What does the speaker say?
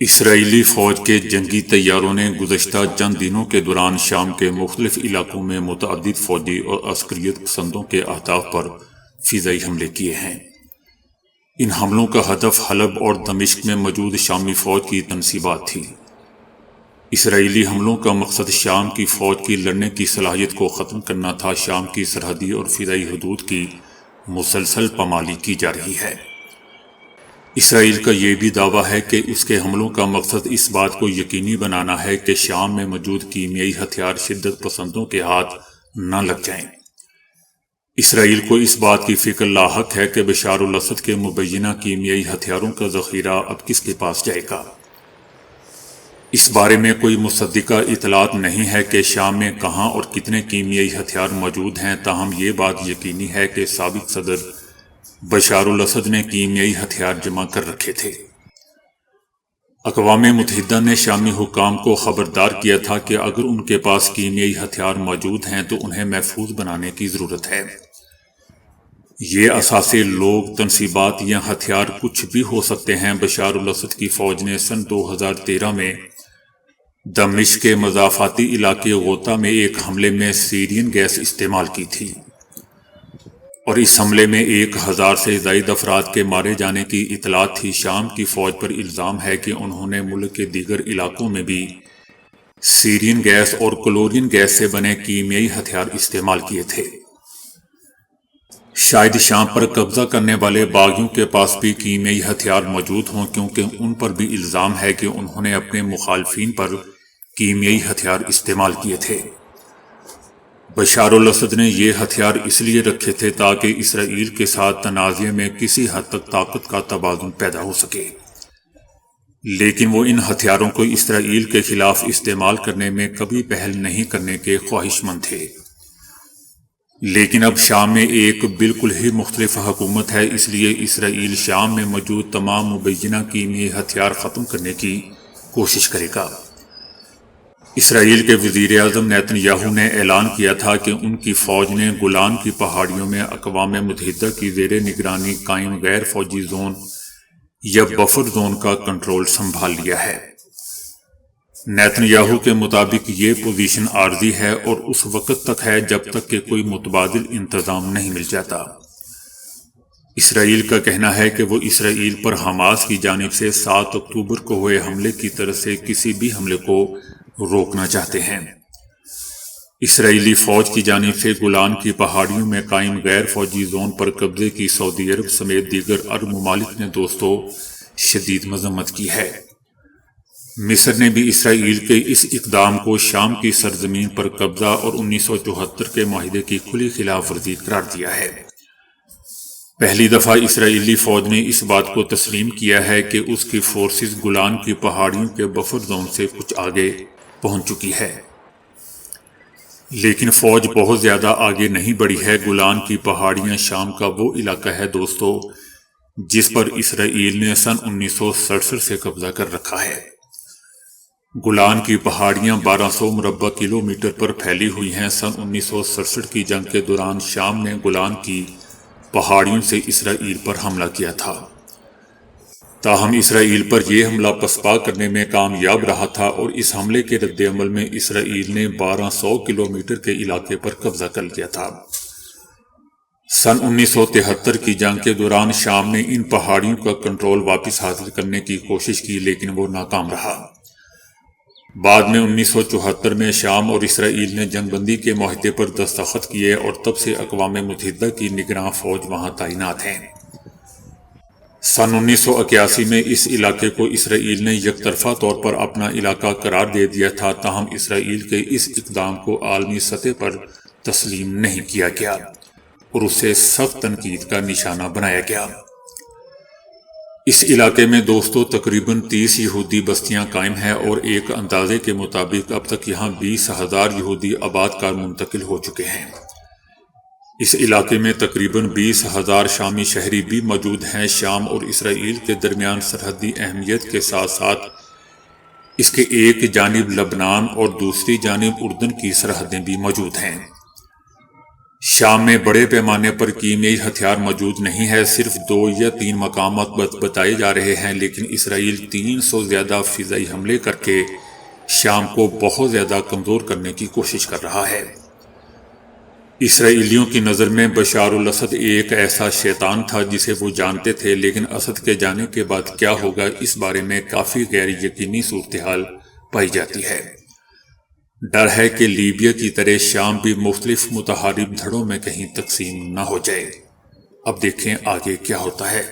اسرائیلی فوج کے جنگی طیاروں نے گزشتہ چند دنوں کے دوران شام کے مختلف علاقوں میں متعدد فوجی اور عسکریت پسندوں کے اہداف پر فضائی حملے کیے ہیں۔ ان حملوں کا ہدف حلب اور دمشق میں موجود شامی فوج کی تنصیبات تھی۔ اسرائیلی حملوں کا مقصد شام کی فوج کی لڑنے کی صلاحیت کو ختم کرنا تھا۔ شام کی سرحدی اور فضائی حدود کی مسلسل پامالی کی جا رہی ہے۔ اسرائیل کا یہ بھی دعویٰ ہے کہ اس کے حملوں کا مقصد اس بات کو یقینی بنانا ہے کہ شام میں موجود کیمیائی ہتھیار شدت پسندوں کے ہاتھ نہ لگ جائیں۔ اسرائیل کو اس بات کی فکر لاحق ہے کہ بشار الاسد کے مبینہ کیمیائی ہتھیاروں کا ذخیرہ اب کس کے پاس جائے گا۔ اس بارے میں کوئی مصدقہ اطلاعات نہیں ہے کہ شام میں کہاں اور کتنے کیمیائی ہتھیار موجود ہیں، تاہم یہ بات یقینی ہے کہ سابق صدر بشار الاسد نے کیمیائی ہتھیار جمع کر رکھے تھے۔ اقوام متحدہ نے شامی حکام کو خبردار کیا تھا کہ اگر ان کے پاس کیمیائی ہتھیار موجود ہیں تو انہیں محفوظ بنانے کی ضرورت ہے۔ یہ اثاثے، لوگ، تنصیبات یا ہتھیار کچھ بھی ہو سکتے ہیں۔ بشار الاسد کی فوج نے سن 2013 میں دمشق کے مضافاتی علاقے غوطہ میں ایک حملے میں سیرین گیس استعمال کی تھی، اور اس حملے میں 1000 سے زائد افراد کے مارے جانے کی اطلاع تھی۔ شام کی فوج پر الزام ہے کہ انہوں نے ملک کے دیگر علاقوں میں بھی سیرین گیس اور کلورین گیس سے بنے کیمیائی ہتھیار استعمال کیے تھے۔ شاید شام پر قبضہ کرنے والے باغیوں کے پاس بھی کیمیائی ہتھیار موجود ہوں، کیونکہ ان پر بھی الزام ہے کہ انہوں نے اپنے مخالفین پر کیمیائی ہتھیار استعمال کیے تھے۔ بشار الاسد نے یہ ہتھیار اس لیے رکھے تھے تاکہ اسرائیل کے ساتھ تنازع میں کسی حد تک طاقت کا توازن پیدا ہو سکے، لیکن وہ ان ہتھیاروں کو اسرائیل کے خلاف استعمال کرنے میں کبھی پہل نہیں کرنے کے خواہش مند تھے۔ لیکن اب شام میں ایک بالکل ہی مختلف حکومت ہے، اس لیے اسرائیل شام میں موجود تمام مبینہ کیمیائی ہتھیار ختم کرنے کی کوشش کرے گا۔ اسرائیل کے وزیر اعظم نیتن یاہو نے اعلان کیا تھا کہ ان کی فوج نے گولان کی پہاڑیوں میں اقوام متحدہ کی زیر نگرانی قائم غیر فوجی زون یا بفر زون کا کنٹرول سنبھال لیا ہے۔ نیتن یاہو کے مطابق یہ پوزیشن عارضی ہے اور اس وقت تک ہے جب تک کہ کوئی متبادل انتظام نہیں مل جاتا۔ اسرائیل کا کہنا ہے کہ وہ اسرائیل پر حماس کی جانب سے 7 اکتوبر کو ہوئے حملے کی طرف سے کسی بھی حملے کو روکنا چاہتے ہیں۔ اسرائیلی فوج کی جانب سے گولان کی پہاڑیوں میں قائم غیر فوجی زون پر قبضے کی سعودی عرب سمیت دیگر عرب ممالک نے دوستو شدید مذمت کی ہے۔ مصر نے بھی اسرائیل کے اس اقدام کو شام کی سرزمین پر قبضہ اور 1974 کے معاہدے کی کھلی خلاف ورزی قرار دیا ہے۔ پہلی دفعہ اسرائیلی فوج نے اس بات کو تسلیم کیا ہے کہ اس کی فورسز گولان کی پہاڑیوں کے بفر زون سے کچھ آگے پہنچ چکی ہے، لیکن فوج بہت زیادہ آگے نہیں بڑھی ہے۔ گولان کی پہاڑیاں شام کا وہ علاقہ ہے دوستو جس پر اسرائیل نے سن 1967 سے قبضہ کر رکھا ہے۔ گولان کی پہاڑیاں 1200 مربع کلومیٹر پر پھیلی ہوئی ہیں۔ سن 1967 کی جنگ کے دوران شام نے گولان کی پہاڑیوں سے اسرائیل پر حملہ کیا تھا، تاہم اسرائیل پر یہ حملہ پسپا کرنے میں کامیاب رہا تھا، اور اس حملے کے رد عمل میں اسرائیل نے 1200 کلومیٹر کے علاقے پر قبضہ کر لیا تھا۔ سن 1973 کی جنگ کے دوران شام نے ان پہاڑیوں کا کنٹرول واپس حاصل کرنے کی کوشش کی، لیکن وہ ناکام رہا۔ بعد میں 1974 میں شام اور اسرائیل نے جنگ بندی کے معاہدے پر دستخط کیے، اور تب سے اقوام متحدہ کی نگراں فوج وہاں تعینات ہیں۔ سن 1981 میں اس علاقے کو اسرائیل نے یک طرفہ طور پر اپنا علاقہ قرار دے دیا تھا، تاہم اسرائیل کے اس اقدام کو عالمی سطح پر تسلیم نہیں کیا گیا اور اسے سخت تنقید کا نشانہ بنایا گیا۔ اس علاقے میں دوستو تقریباً 30 یہودی بستیاں قائم ہیں، اور ایک اندازے کے مطابق اب تک یہاں 20,000 یہودی آباد کار منتقل ہو چکے ہیں۔ اس علاقے میں تقریباً 20,000 شامی شہری بھی موجود ہیں۔ شام اور اسرائیل کے درمیان سرحدی اہمیت کے ساتھ ساتھ اس کے ایک جانب لبنان اور دوسری جانب اردن کی سرحدیں بھی موجود ہیں۔ شام میں بڑے پیمانے پر کیمیائی ہتھیار موجود نہیں ہے، صرف 2 یا 3 مقامات بتائے جا رہے ہیں، لیکن اسرائیل 300 زیادہ فضائی حملے کر کے شام کو بہت زیادہ کمزور کرنے کی کوشش کر رہا ہے۔ اسرائیلیوں کی نظر میں بشار الاسد ایک ایسا شیطان تھا جسے وہ جانتے تھے، لیکن اسد کے جانے کے بعد کیا ہوگا اس بارے میں کافی غیر یقینی صورتحال پائی جاتی ہے۔ ڈر ہے کہ لیبیا کی طرح شام بھی مختلف متحارب دھڑوں میں کہیں تقسیم نہ ہو جائے۔ اب دیکھیں آگے کیا ہوتا ہے۔